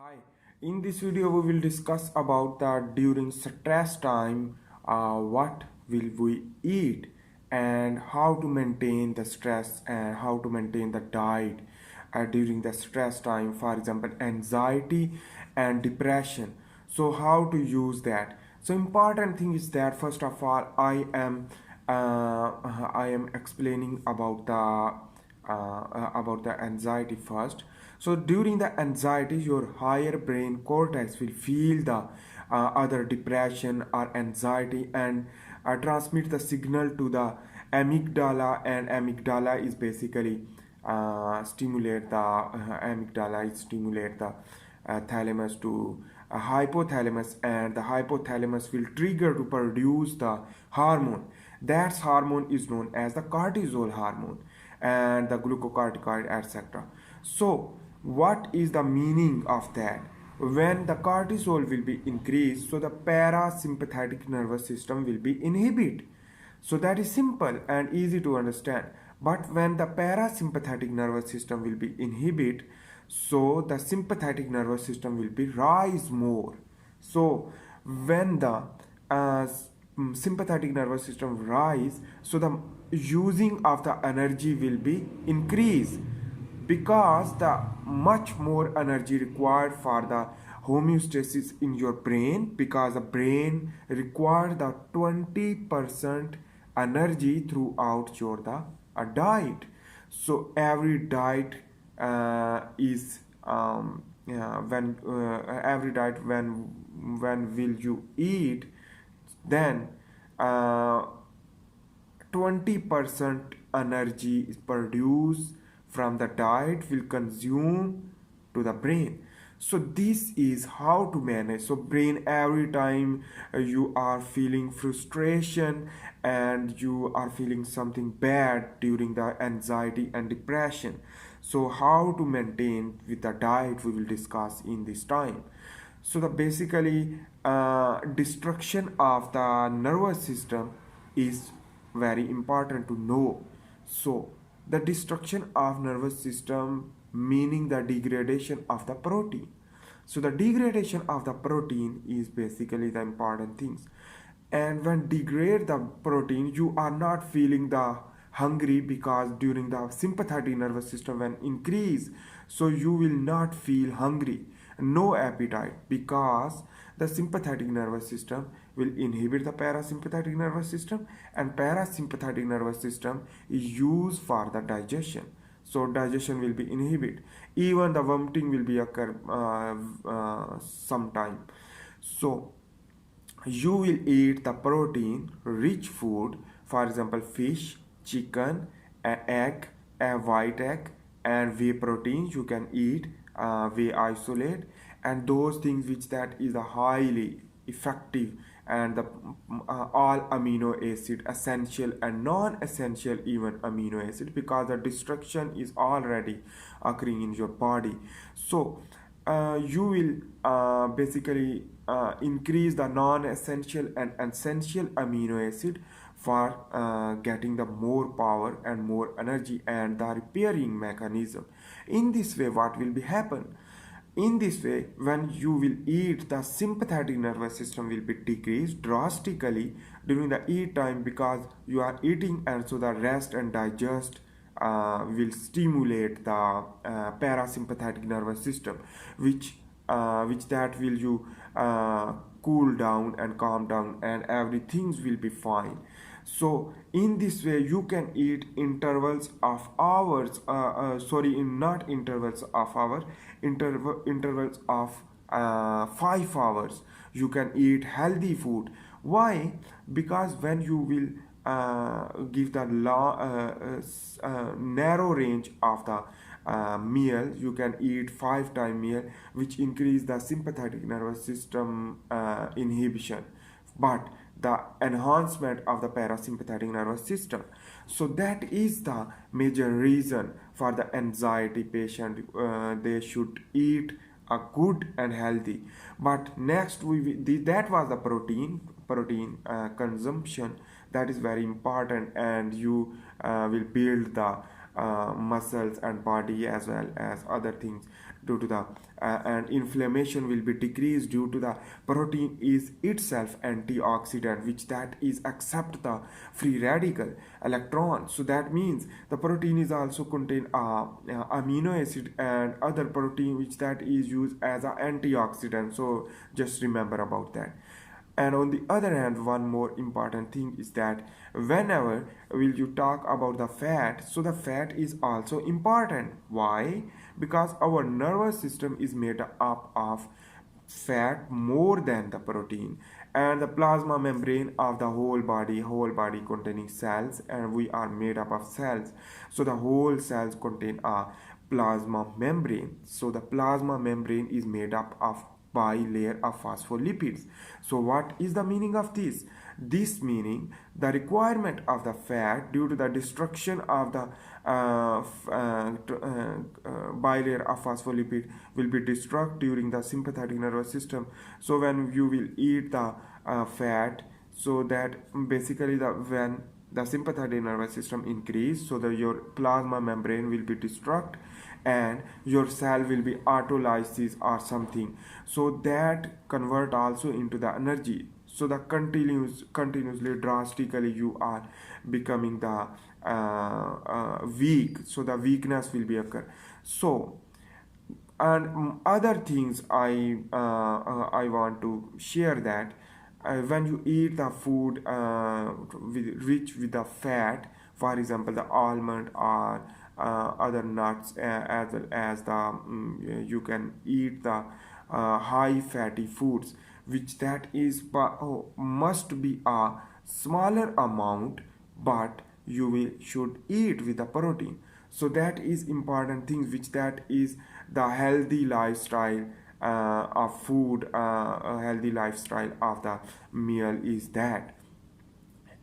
Hi, in this video we will discuss about the during stress time what will we eat and how to maintain the stress and how to maintain the diet during the stress time, for example anxiety and depression. So how to use that? So important thing is that first of all I am explaining about the anxiety first. So during the anxiety, your higher brain cortex will feel the other depression or anxiety and transmit the signal to the amygdala, and amygdala is basically stimulate the amygdala is stimulate the thalamus to hypothalamus, and the hypothalamus will trigger to produce the hormone. That hormone is known as the cortisol hormone and the glucocorticoid, etc. So what is the meaning of that? When the cortisol will be increased, so the parasympathetic nervous system will be inhibited. So that is simple and easy to understand. But when the parasympathetic nervous system will be inhibited, so the sympathetic nervous system will be rise more. So when the sympathetic nervous system rise, so the using of the energy will be increased, because the much more energy required for the homeostasis in your brain, because the brain require the 20% energy throughout your diet. So every diet is when every diet when will you eat, then uh, 20% energy is produced from the diet will consume to the brain. So this is how to manage. So brain, every time you are feeling frustration and you are feeling something bad during the anxiety and depression, so how to maintain with the diet we will discuss in this time. So the basically destruction of the nervous system is very important to know. So the destruction of nervous system meaning the degradation of the protein. So the degradation of the protein is basically the important things. And when degrade the protein, you are not feeling the hungry, because during the sympathetic nervous system when increase, so you will not feel hungry, no appetite, because the sympathetic nervous system will inhibit the parasympathetic nervous system, and parasympathetic nervous system is used for the digestion. So digestion will be inhibited, even the vomiting will be occur sometime. So you will eat the protein rich food, for example fish, chicken, egg, a white egg, and whey protein you can eat, whey isolate, and those things which that is a highly effective, and the all amino acid, essential and non-essential even amino acid, because the destruction is already occurring in your body. So you will basically increase the non-essential and essential amino acid for getting the more power and more energy and the repairing mechanism. In this way what will be happen? In this way, when you will eat, the sympathetic nervous system will be decreased drastically during the eat time, because you are eating, and so the rest and digest will stimulate the parasympathetic nervous system, which that will you cool down and calm down, and everything will be fine. So in this way you can eat intervals of hours, sorry, in not intervals of hour, intervals of 5 hours you can eat healthy food. Why? Because when you will give the narrow range of the meal, you can eat 5 time meal, which increase the sympathetic nervous system inhibition, but the enhancement of the parasympathetic nervous system. So that is the major reason for the anxiety patient, they should eat a good and healthy. But next that was the protein consumption, that is very important, and you will build the muscles and body as well as other things due to the and inflammation will be decreased due to the protein is itself antioxidant, which that is accept the free radical electron. So that means the protein is also contain amino acid and other protein which that is used as an antioxidant. So just remember about that. And on the other hand, one more important thing is that whenever will you talk about the fat, so the fat is also important. Why? Because our nervous system is made up of fat more than the protein, and the plasma membrane of the whole body containing cells, and we are made up of cells. So the whole cells contain a plasma membrane. So the plasma membrane is made up of bilayer of phospholipids. So what is the meaning of this? This meaning the requirement of the fat due to the destruction of the bilayer of phospholipid will be destroyed during the sympathetic nervous system. So when you will eat the fat, so that basically the when the sympathetic nervous system increase, so that your plasma membrane will be destroyed and your cell will be autolysis or something, so that convert also into the energy. So the continuously drastically you are becoming the weak, so the weakness will be occur. So and other things I want to share that when you eat the food rich with the fat, for example the almond or other nuts, as well as the you can eat the high fatty foods, which that is must be a smaller amount, but you will should eat with the protein. So that is important things, which that is the healthy lifestyle of food, a healthy lifestyle of the meal is that.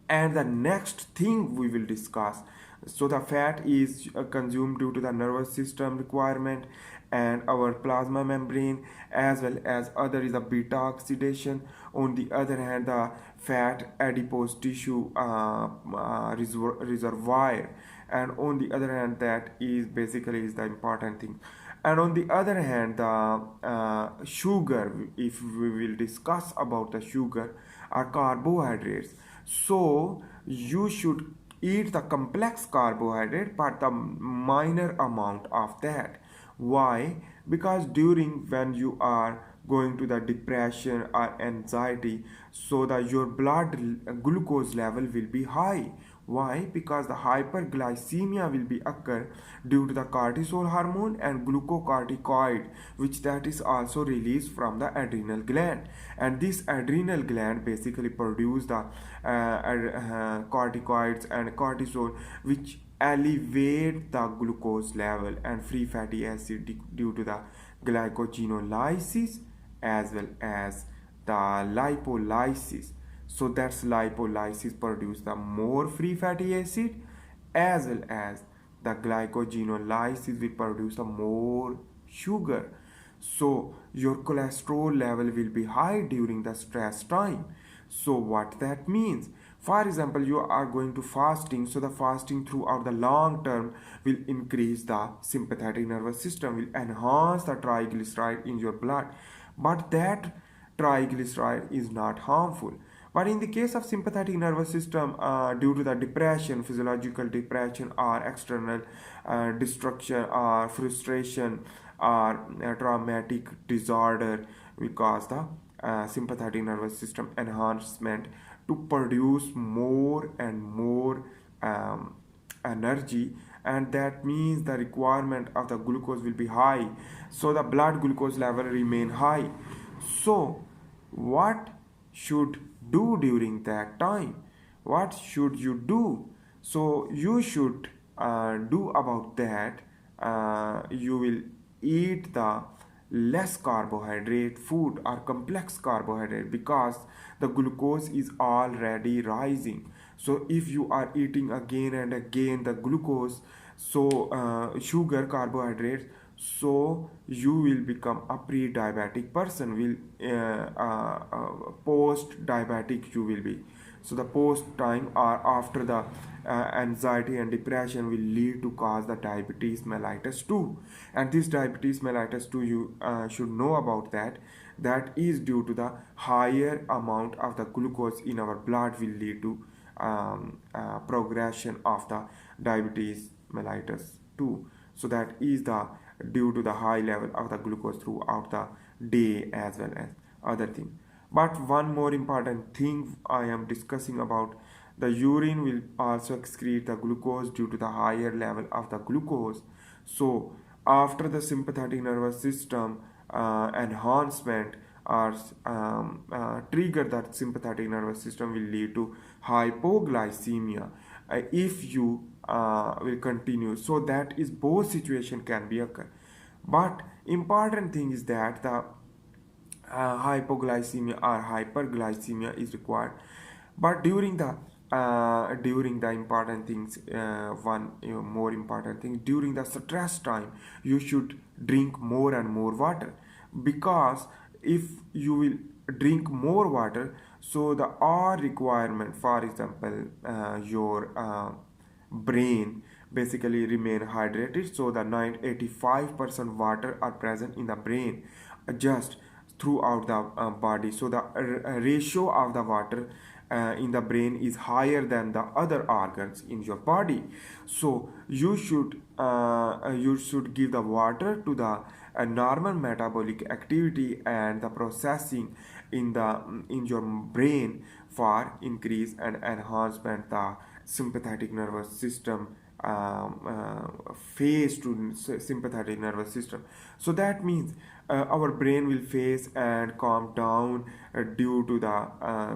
And the next thing we will discuss, so the fat is consumed due to the nervous system requirement and our plasma membrane, as well as other is a beta oxidation. On the other hand, the fat adipose tissue reservoir, and on the other hand that is basically is the important thing. And on the other hand, the sugar, if we will discuss about the sugar, are carbohydrates. So you should eat the complex carbohydrate, but the minor amount of that. Why? Because during when you are going to the depression or anxiety, so that your blood glucose level will be high. Why? Because the hyperglycemia will be occur due to the cortisol hormone and glucocorticoid, which that is also released from the adrenal gland. And this adrenal gland basically produce the corticoids and cortisol, which elevate the glucose level and free fatty acid due to the glycogenolysis as well as the lipolysis. So that's lipolysis produce the more free fatty acid, as well as the glycogenolysis will produce the more sugar. So your cholesterol level will be high during the stress time. So what that means, for example, you are going to fasting, so the fasting throughout the long term will increase the sympathetic nervous system, will enhance the triglyceride in your blood, but that triglyceride is not harmful. But in the case of sympathetic nervous system, due to the depression, physiological depression or external destruction or frustration or traumatic disorder, will cause the sympathetic nervous system enhancement to produce more and more energy, and that means the requirement of the glucose will be high, so the blood glucose level remain high. So what should do during that time? What should you do? So you should do about that, you will eat the less carbohydrate food or complex carbohydrate, because the glucose is already rising. So if you are eating again and again the glucose, so sugar carbohydrates, so you will become a pre-diabetic person, will post diabetic you will be. So the post time or after the anxiety and depression will lead to cause the diabetes mellitus 2. And this diabetes mellitus 2, you should know about that. That is due to the higher amount of the glucose in our blood will lead to progression of the diabetes mellitus 2. So that is the due to the high level of the glucose throughout the day as well as other thing. But one more important thing I am discussing about, the urine will also excrete the glucose due to the higher level of the glucose. So after the sympathetic nervous system enhancement or trigger, that sympathetic nervous system will lead to hypoglycemia if you will continue. So that is both situation can be occur. But important thing is that the hypoglycemia or hyperglycemia is required. But during the important things, one more important thing, during the stress time you should drink more and more water, because if you will drink more water, so the R requirement, for example, your brain basically remain hydrated, so the 85% water are present in the brain just throughout the body. So the ratio of the water in the brain is higher than the other organs in your body. So you should give the water to the normal metabolic activity and the processing in your brain for increase and enhancement the sympathetic nervous system phase to sympathetic nervous system. So that means our brain will phase and calm down due to the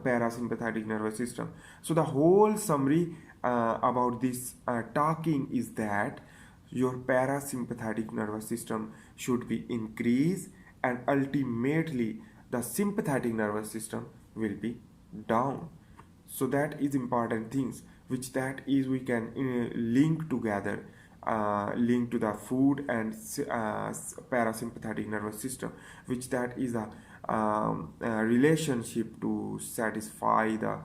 parasympathetic nervous system. So the whole summary about this talking is that your parasympathetic nervous system should be increased, and ultimately the sympathetic nervous system will be down. So that is important things which that is we can link together, link to the food and parasympathetic nervous system, which that is a relationship to satisfy the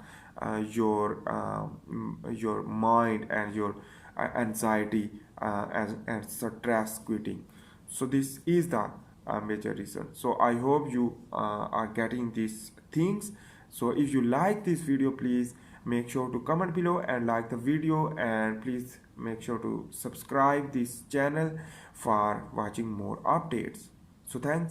your mind and your anxiety and stress quitting. So this is the major reason. So I hope you are getting these things. So if you like this video, please make sure to comment below and like the video, and please make sure to subscribe this channel for watching more updates. So thanks.